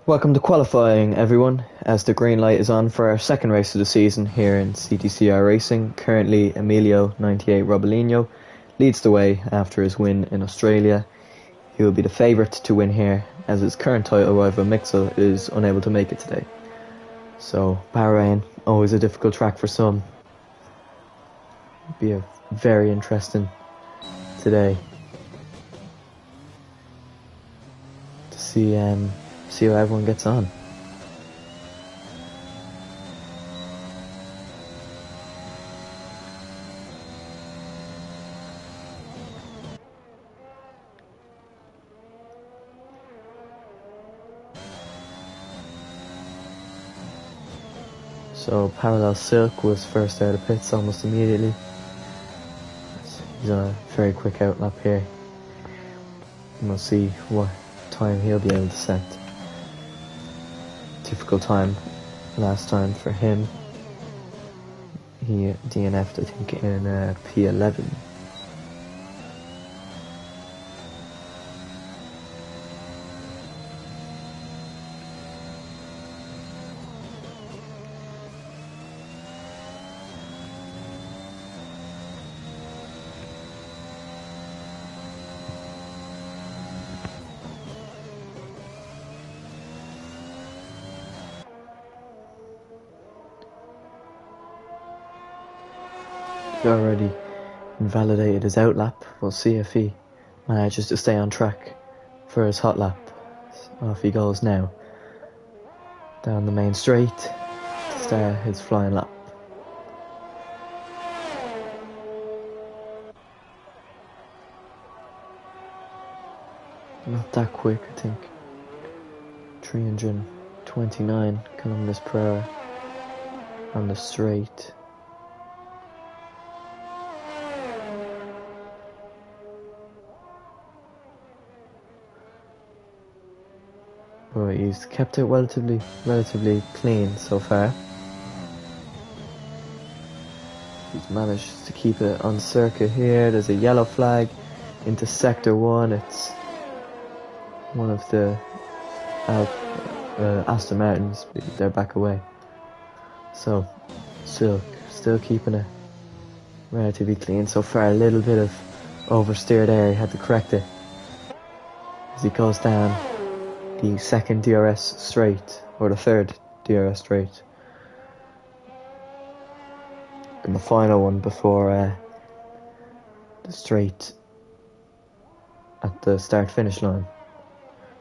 Welcome to qualifying, everyone, as the green light is on for our second race of the season here in CTCR Racing. Currently, Emilio 98 Robolino leads the way after his win in Australia. He will be the favourite to win here, as his current title rival Mixel is unable to make it today. So, Bahrain, always a difficult track for some. Be a very interesting today to see how everyone gets on. So Parallel Silk was first out of pits almost immediately. He's on a very quick outlap here. And we'll see what time he'll be able to set. Difficult time last time for him. He DNF'd, I think, in P11. Already invalidated his outlap. We'll see if he manages to stay on track for his hot lap. Off he goes now, down the main straight to start his flying lap. Not that quick, I think. 329 kilometers per hour on the straight. But he's kept it relatively clean so far. He's managed to keep it on circuit here. There's a yellow flag into sector 1. It's one of the Aston Martins. They're back away. So still keeping it relatively clean so far. A little bit of oversteer there. He had to correct it as he goes down the second DRS straight, or the third DRS straight, and the final one before the straight at the start finish line.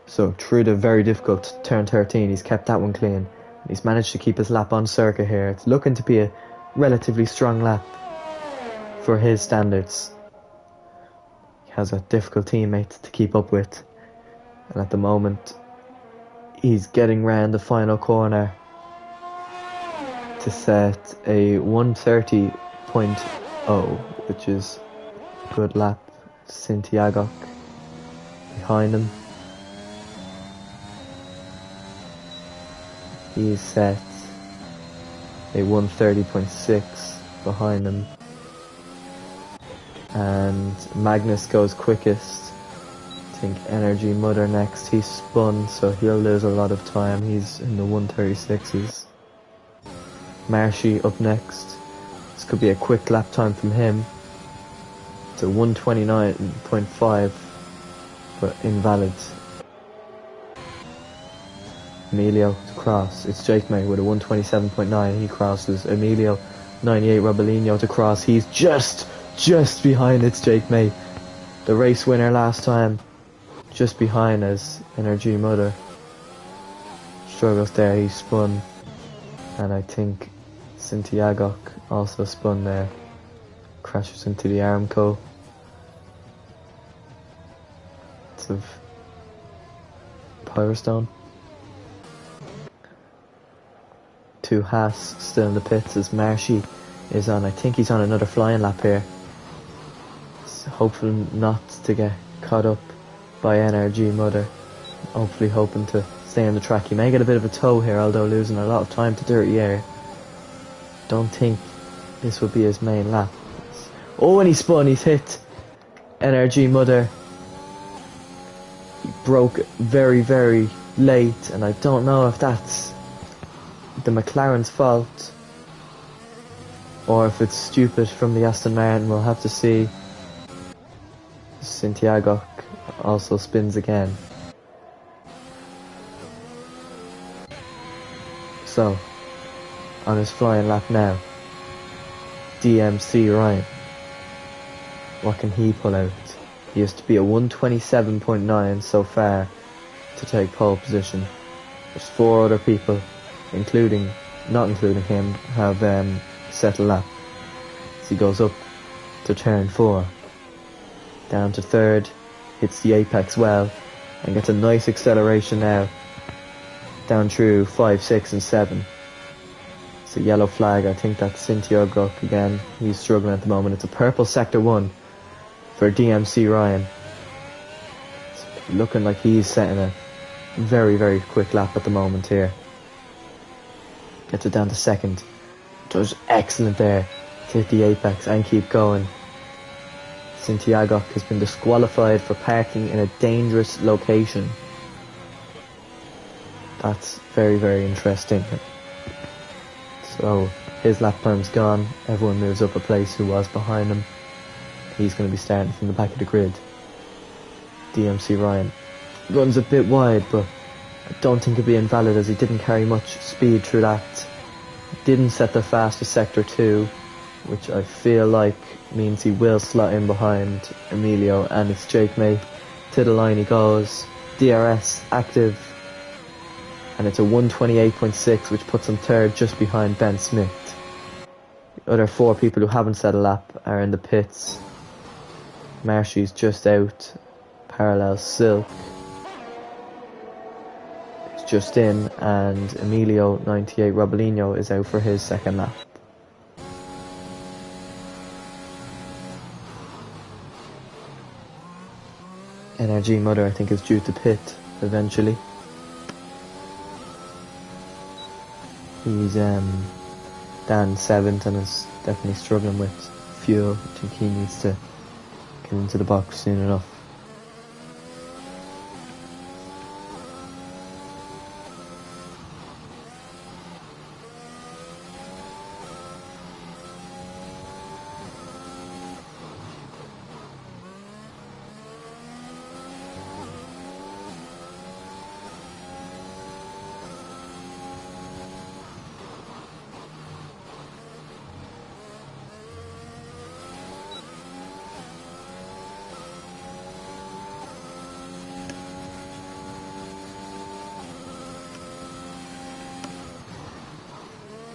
So through the very difficult turn 13, he's kept that one clean. He's managed to keep his lap on circuit here. It's looking to be a relatively strong lap for his standards. He has a difficult teammate to keep up with, and at the moment he's getting round the final corner to set a 1:30.0, which is a good lap. Santiago behind him. He's set a 1:30.6 behind him. And Magnus goes quickest. I think Energy Mother next. He's spun, so he'll lose a lot of time. He's in the 1:36s. Marshy up next. This could be a quick lap time from him. It's a 1:29.5, but invalid. Emilio to cross. It's Jake May with a 1:27.9. He crosses. Emilio 98 Robolino to cross. He's just behind. It's Jake May, the race winner last time. Just behind as Energy Mother struggles there. He spun, and I think Santiago also spun there. Crashes into the Aramco. It's of Pyrostone. Two Haas still in the pits as Marshy is on. I think he's on another flying lap here. Hopefully not to get caught up by Energy Mother. Hopefully hoping to stay on the track. He may get a bit of a tow here, although losing a lot of time to dirty air. Don't think this will be his main lap. Oh, and he spun. He's hit Energy Mother. He broke very late, and I don't know if that's the McLaren's fault or if it's stupid from the Aston Martin. We'll have to see. Santiago also spins again. So, on his flying lap now, DMC Ryan. What can he pull out? He has to be a 127.9 so far to take pole position. There's 4 other people, not including him, have set a lap. As he goes up to turn 4, down to 3rd, hits the apex well, and gets a nice acceleration now, down through 5, 6 and 7. It's a yellow flag. I think that's Santiago again. He's struggling at the moment. It's a purple sector 1 for DMC Ryan. It's looking like he's setting a very, very quick lap at the moment here. Gets it down to 2nd. Does excellent there to hit the apex and keep going. Santiago has been disqualified for parking in a dangerous location. That's very, very interesting. So his lap time's gone. Everyone moves up a place who was behind him. He's going to be starting from the back of the grid. DMC Ryan runs a bit wide, but I don't think it'll be invalid as he didn't carry much speed through that. Didn't set the fastest sector 2, which I feel like means he will slot in behind Emilio, and it's Jake May. To the line he goes. DRS active, and it's a 128.6, which puts him 3rd just behind Ben Smith. The other 4 people who haven't set a lap are in the pits. Marshy's just out. Parallel Silk is just in, and Emilio 98 Robolino is out for his 2nd lap. NRG Mother I think is due to pit eventually. He's down 7th and is definitely struggling with fuel. I think he needs to get into the box soon enough.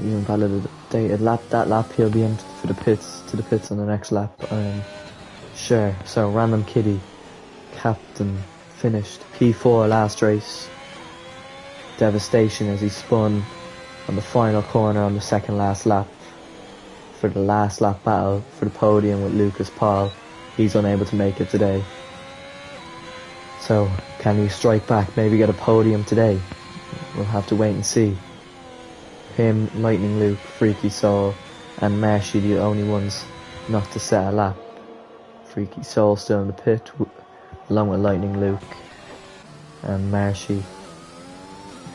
He's invalidated that lap he'll be in for the pits, to the pits on the next lap, I'm sure. So Random Kitty, captain, finished P4 last race. Devastation as he spun on the final corner on the 2nd last lap for the last lap battle for the podium with Lucas Paul. He's unable to make it today. So can he strike back, maybe get a podium today? We'll have to wait and see. Him, Lightning Luke, Freaky Soul and Marshy the only ones not to set a lap. Freaky Soul still in the pit along with Lightning Luke, and Marshy,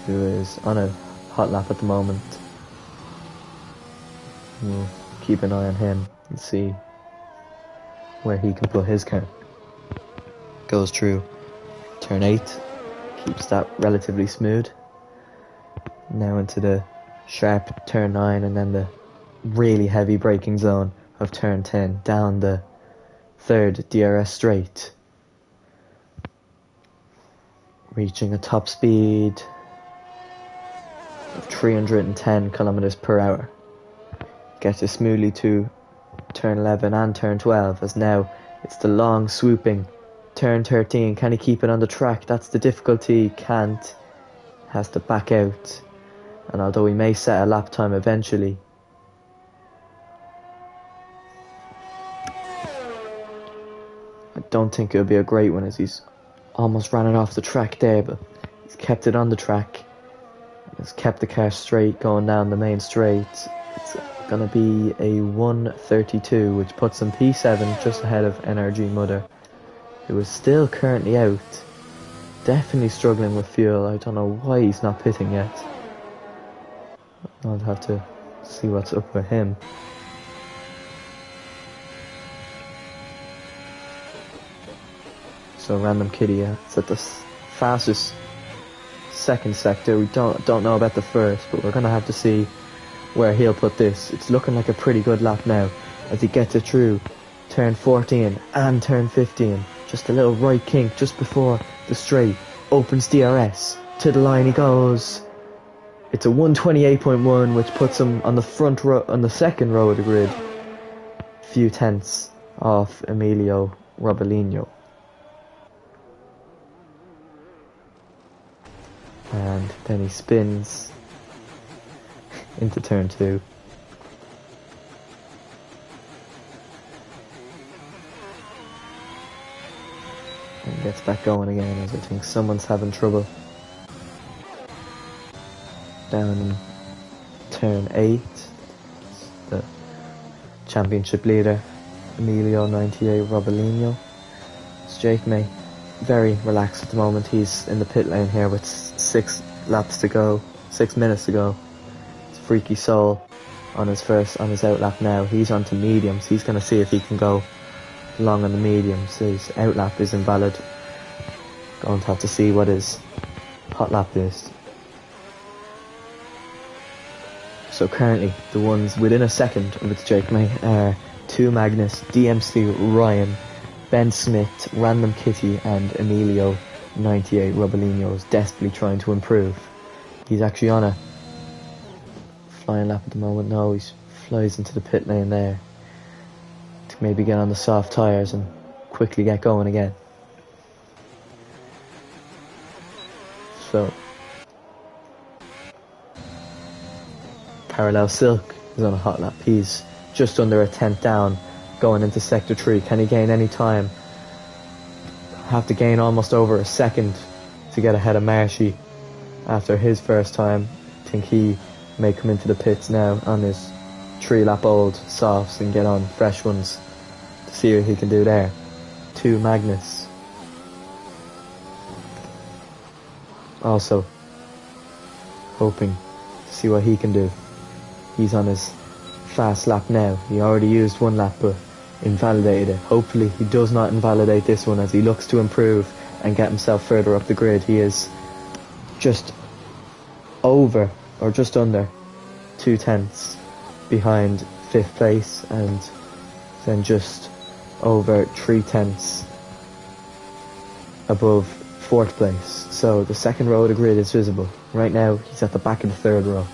who is on a hot lap at the moment. We'll keep an eye on him and see where he can put his car. Goes through turn 8, keeps that relatively smooth. Now into the sharp turn 9 and then the really heavy braking zone of turn 10, down the 3rd DRS straight, reaching a top speed of 310 kilometers per hour. Gets it smoothly to turn 11 and turn 12, as now it's the long swooping turn 13. Can he keep it on the track? That's the difficulty. Can't. Has to back out. And although he may set a lap time eventually, I don't think it'll be a great one, as he's almost ran it off the track there, but he's kept it on the track and has kept the car straight going down the main straight. It's going to be a 1:32, which puts him P7 just ahead of NRG Mother, who is still currently out. Definitely struggling with fuel. I don't know why he's not pitting yet. I'll have to see what's up with him. So Random Kitty, it's at the fastest second sector. We don't know about the first, but we're gonna have to see where he'll put this. It's looking like a pretty good lap now as he gets it through turn 14 and turn 15. Just a little right kink just before the straight. Opens DRS. To the line he goes. It's a 128.1, which puts him on the front row, on the second row of the grid. Few tenths off Emilio Robalino. And then he spins into turn 2. And gets back going again, as I think someone's having trouble. Down in turn 8, the championship leader, Emilio 98 Robalino. It's Jake May, very relaxed at the moment. He's in the pit lane here with 6 minutes to go. It's Freaky Soul on his outlap now. He's on to mediums. He's going to see if he can go long on the mediums. His outlap is invalid. Going to have to see what his hot lap is. So currently, the ones within a second of its Jake May are 2 Magnus, DMC Ryan, Ben Smith, Random Kitty, and Emilio 98 Robalino is desperately trying to improve. He's actually on a flying lap at the moment. No, he flies into the pit lane there to maybe get on the soft tyres and quickly get going again. So Parallel Silk is on a hot lap. He's just under a tenth down going into sector 3. Can he gain any time? Have to gain almost over a second to get ahead of Marshy after his first time. I think he may come into the pits now on his 3-lap old softs and get on fresh ones to see what he can do there. 2 Magnus. Also hoping to see what he can do. He's on his fast lap now. He already used 1 lap but invalidated it. Hopefully he does not invalidate this one as he looks to improve and get himself further up the grid. He is just over or just under 2 tenths behind 5th place and then just over 3 tenths above 4th place. So the second row of the grid is visible. Right now he's at the back of the 3rd row.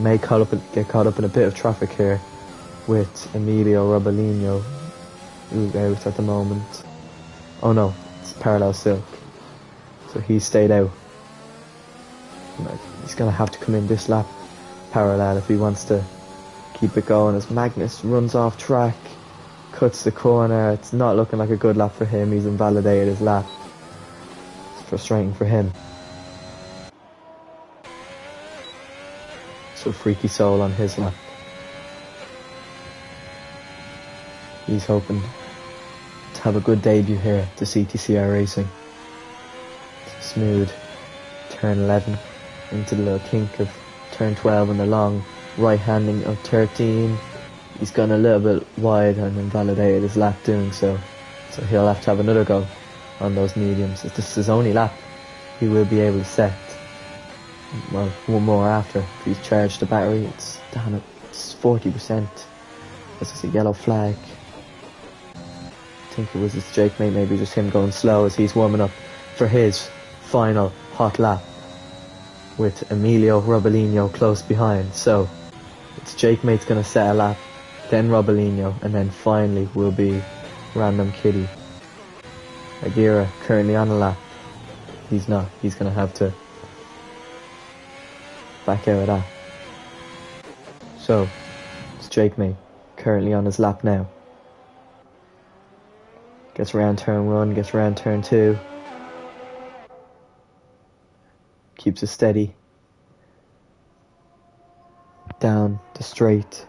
May get caught up in a bit of traffic here with Emilio Robalino, who's out at the moment. Oh no, it's Parallel Silk. So he stayed out. He's going to have to come in this lap Parallel if he wants to keep it going, as Magnus runs off track, cuts the corner. It's not looking like a good lap for him. He's invalidated his lap. It's frustrating for him. So Freaky Soul on his lap. He's hoping to have a good debut here to CTCR Racing. Smooth turn 11 into the little kink of turn 12 and the long right handing of 13. He's gone a little bit wide and invalidated his lap doing so. So he'll have to have another go on those mediums. If this is his only lap, he will be able to set. Well, 1 more after. If he's charged the battery, it's down at 40%. This is a yellow flag. I think it was his Jake mate, maybe just him going slow as he's warming up for his final hot lap with Emilio Robalino close behind. So it's Jake mate's going to set a lap, then Robalino, and then finally will be Random Kitty. Aguirre currently on a lap. He's not. He's going to have to back out of that. So it's Jake mate currently on his lap now. Gets around turn 1, gets around turn 2. Keeps it steady. Down the straight.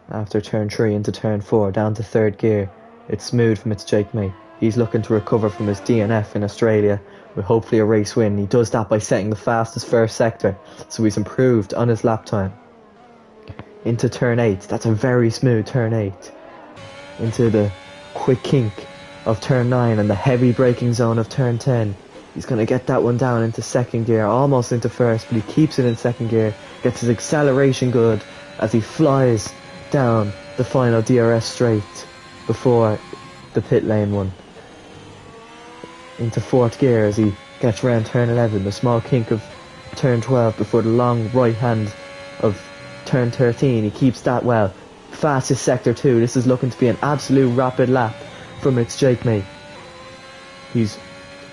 After turn 3 into turn 4, down to 3rd gear. It's smooth from its Jake mate. he's looking to recover from his DNF in Australia with hopefully a race win. He does that by setting the fastest first sector, so he's improved on his lap time. Into turn 8, that's a very smooth turn 8. Into the quick kink of turn 9 and the heavy braking zone of turn 10. He's going to get that one down into second gear, almost into first, but he keeps it in second gear, gets his acceleration good as he flies down the final DRS straight before the pit lane one. Into fourth gear as he gets round turn 11, the small kink of turn 12 before the long right hand of turn 13. He keeps that well. Fastest sector 2. This is looking to be an absolute rapid lap from its Jake mate. He's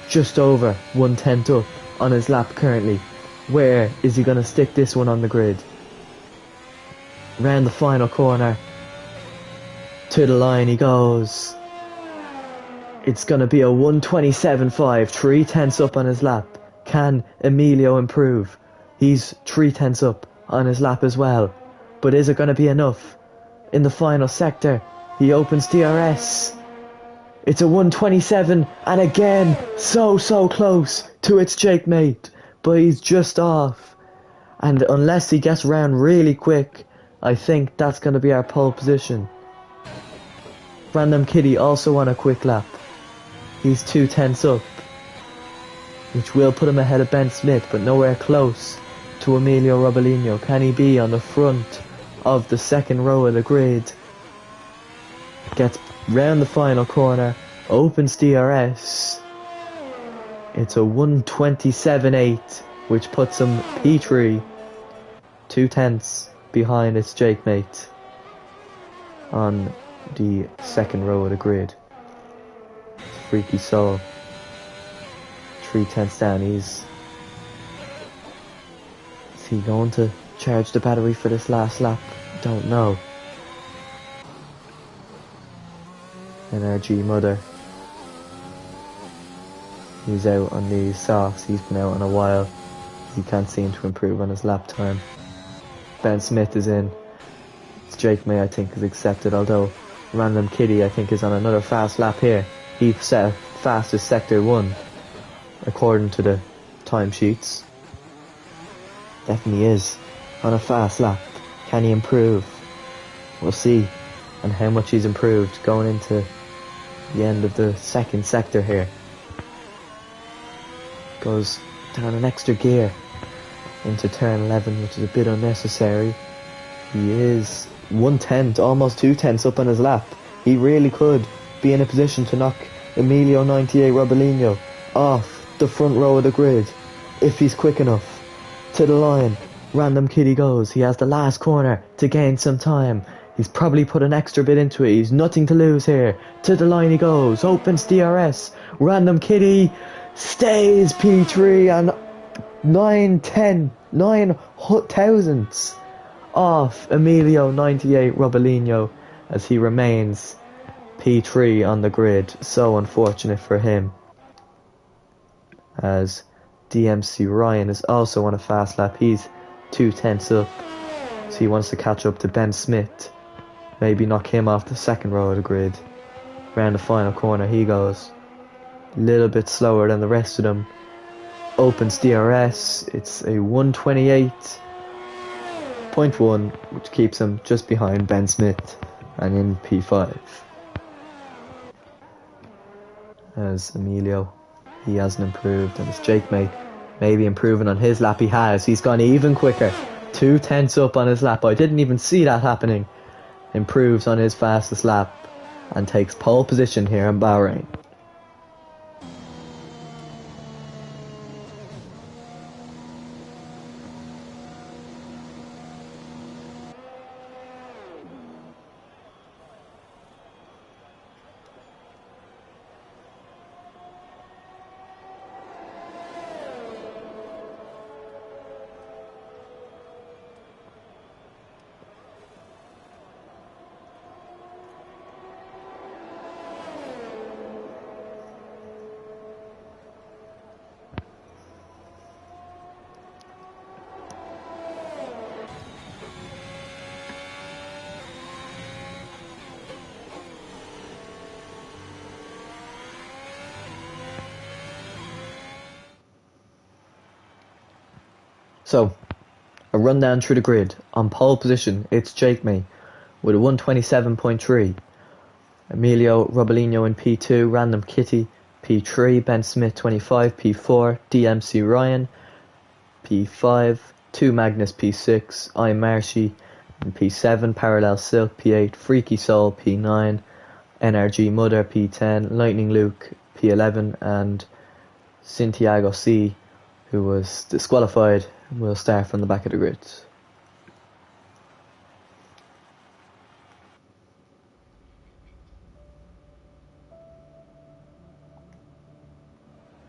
just over 1/10 up on his lap currently. Where is he going to stick this one on the grid? Round the final corner. To the line he goes. It's going to be a 1:27.5, 3/10 up on his lap. Can Emilio improve? He's 3/10 up on his lap as well. But is it going to be enough? In the final sector, he opens DRS. It's a 1:27, and again, so close to its Jake mate, but he's just off. And unless he gets round really quick, I think that's going to be our pole position. Random Kitty also on a quick lap. He's 2/10 up, which will put him ahead of Ben Smith, but nowhere close to Emilio Robolino. Can he be on the front of the second row of the grid? Gets round the final corner, opens DRS. It's a 1:27.8, which puts him P3, 2/10 behind its Jake mate on the second row of the grid. Freaky soul. 3/10 down. Is he going to charge the battery for this last lap? Don't know. NRG Mother. He's out on these softs. He's been out in a while. He can't seem to improve on his lap time. Ben Smith is in. It's Jake May, I think, is accepted, although Random Kitty, I think, is on another fast lap here. He set fastest sector 1 according to the timesheets. Definitely is on a fast lap. Can he improve? We'll see. And how much he's improved going into the end of the second sector here. Goes down an extra gear into turn 11, which is a bit unnecessary. He is 1/10, almost 2/10 up on his lap. He really could be in a position to knock Emilio 98 Robolino off the front row of the grid if he's quick enough. To the line, Random Kitty goes. He has the last corner to gain some time. He's probably put an extra bit into it. He's nothing to lose here. To the line he goes. Opens DRS. Random Kitty stays P3 and 9 thousandths off Emilio 98 Robolino as he remains P3 on the grid. So unfortunate for him, as DMC Ryan is also on a fast lap. He's 2/10 up, so he wants to catch up to Ben Smith, maybe knock him off the second row of the grid. Round the final corner he goes, a little bit slower than the rest of them. Opens DRS. It's a 1:28.1, which keeps him just behind Ben Smith and in P5. As Emilio, he hasn't improved, and his Jake mate maybe improving on his lap. He has. He's gone even quicker. 2/10 up on his lap. I didn't even see that happening. Improves on his fastest lap and takes pole position here in Bahrain. So, a rundown through the grid. On pole position, it's Jake May with a 127.3. Emilio Robolino in P2, Random Kitty, P3, Ben Smith 25, P4, DMC Ryan, P5, 2 Magnus P6, I Marshy in P7, Parallel Silk P8, Freaky Soul P9, NRG Mother P10, Lightning Luke P11, and Santiago C, who was disqualified, will start from the back of the grid.